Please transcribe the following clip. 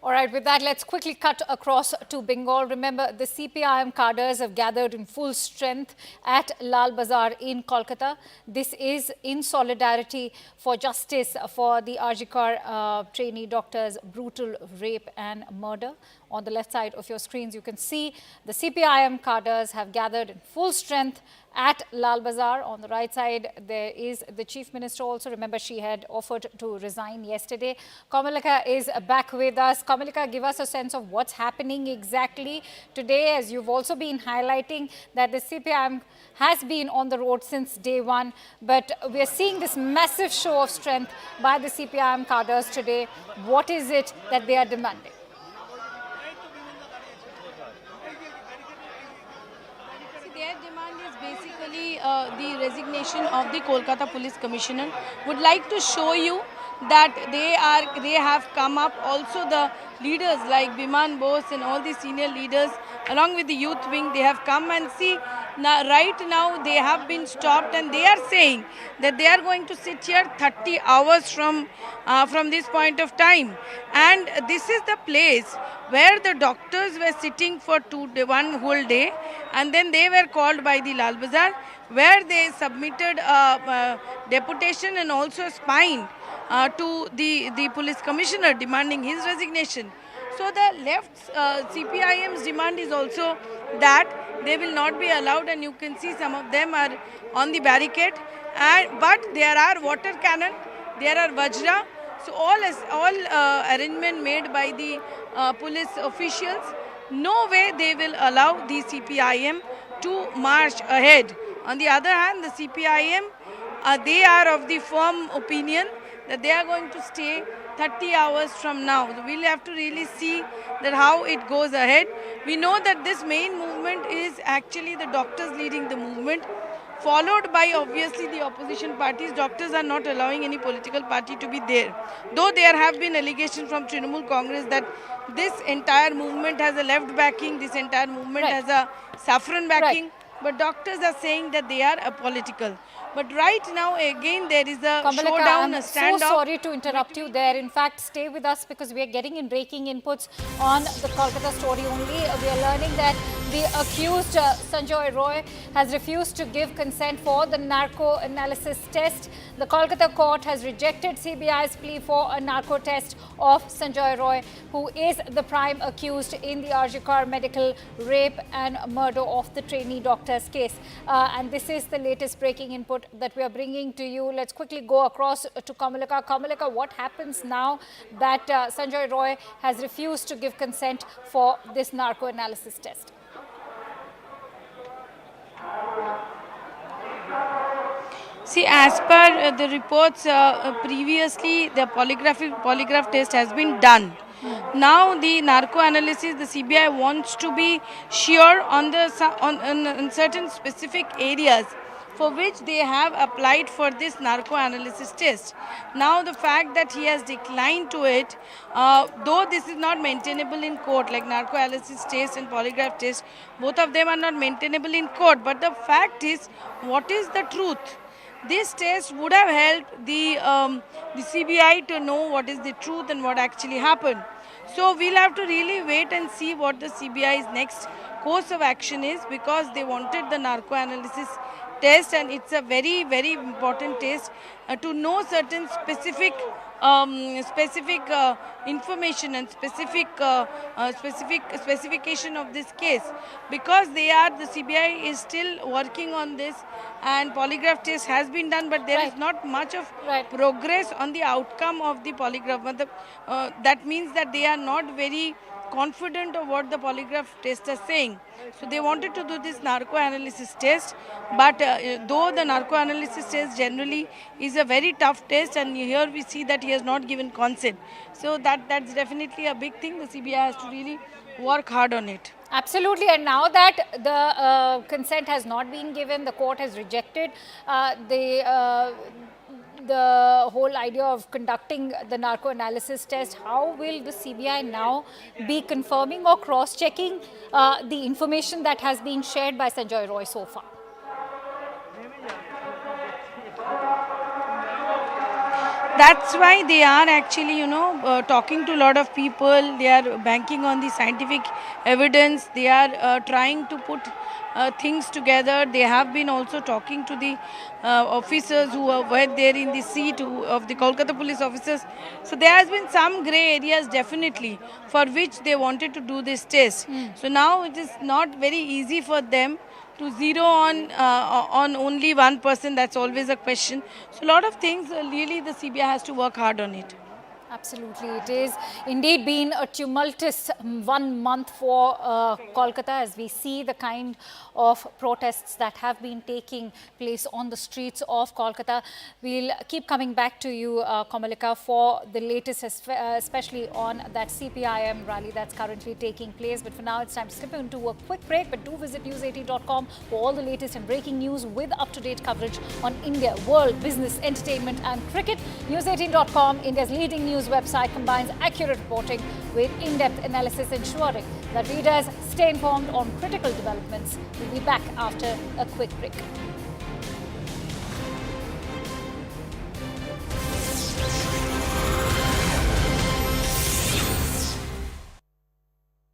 All right, with that, let's quickly cut across to Bengal. Remember, the CPIM cadres have gathered in full strength at Lal Bazar in Kolkata. This is in solidarity for justice for the RG Kar trainee doctors' brutal rape and murder. On the left side of your screens, you can see the CPIM cadres have gathered in full strength at Lal Bazar. On the right side, there is the Chief Minister also. Remember, she had offered to resign yesterday. Kamalika is back with us. Kamalika, give us a sense of what's happening exactly today, as you've also been highlighting that the CPIM has been on the road since day one, but we are seeing this massive show of strength by the CPIM cadres today. What is it that they are demanding? Their demand is basically the resignation of the Kolkata Police Commissioner. Would like to show you that they have come up, also the leaders like Biman Bose and all the senior leaders along with the youth wing, they have come and see now, right now they have been stopped and they are saying that they are going to sit here 30 hours from this point of time, and this is the place where the doctors were sitting for one whole day, and then they were called by the Lal Bazar, where they submitted a deputation and also a spine to the police commissioner demanding his resignation. So the left CPIM's demand is also that they will not be allowed, and you can see some of them are on the barricade, but there are water cannon, there are Vajra, so all arrangement made by the police officials. No way they will allow the CPIM to march ahead. On the other hand, the CPIM, they are of the firm opinion that they are going to stay 30 hours from now. So we'll have to really see that how it goes ahead. We know that this main movement is actually the doctors leading the movement, followed by obviously the opposition parties. Doctors are not allowing any political party to be there. Though there have been allegations from Trinamool Congress that this entire movement has a left backing, this entire movement has a saffron backing. But doctors are saying that they are apolitical. But right now, again, there is a showdown, a standoff. I'm so sorry to interrupt you there. In fact, stay with us because we are getting in breaking inputs on the Kolkata story only. We are learning that the accused, Sanjoy Roy, has refused to give consent for the narco analysis test. The Kolkata court has rejected CBI's plea for a narco test of Sanjoy Roy, who is the prime accused in the RG Kar medical rape and murder of the trainee doctor's case. And this is the latest breaking input that we are bringing to you. Let's quickly go across to Kamalika. Kamalika, what happens now that Sanjoy Roy has refused to give consent for this narco analysis test? See, as per the reports previously, the polygraph test has been done. Now the narco analysis, the CBI wants to be sure on certain specific areas for which they have applied for this narco analysis test. Now the fact that he has declined to it, though this is not maintainable in court, like narco analysis test and polygraph test, both of them are not maintainable in court. But the fact is, what is the truth? This test would have helped the CBI to know what is the truth and what actually happened. So we'll have to really wait and see what the CBI's next course of action is, because they wanted the narco analysis test, and it's a very, very important test to know certain specific information and specification of this case, because the CBI is still working on this, and polygraph test has been done, but there is not much of progress on the outcome of the polygraph. That means that they are not very confident of what the polygraph test is saying. So they wanted to do this narco analysis test, but though the narco analysis test generally is a very tough test, and here we see that he has not given consent. So that's definitely a big thing. The CBI has to really work hard on it. Absolutely, and now that the consent has not been given, the court has rejected the whole idea of conducting the narco analysis test. How will the CBI now be confirming or cross-checking the information that has been shared by Sanjoy Roy so far? That's why they are actually, talking to a lot of people. They are banking on the scientific evidence. They are trying to put things together. They have been also talking to the officers were there in the seat of the Kolkata police officers. So there has been some grey areas definitely for which they wanted to do this test. So now it is not very easy for them to zero on only one person. That's always a question. So a lot of things really the CBI has to work hard on it. Absolutely, it is indeed been a tumultuous 1 month for Kolkata, as we see the kind of protests that have been taking place on the streets of Kolkata. We'll keep coming back to you, Komalika, for the latest, especially on that CPIM rally that's currently taking place. But for now, it's time to slip into a quick break. But do visit news18.com for all the latest and breaking news with up-to-date coverage on India, world, business, entertainment and cricket. News18.com, India's leading news website, combines accurate reporting with in-depth analysis, ensuring that readers stay informed on critical developments. We'll be back after a quick break.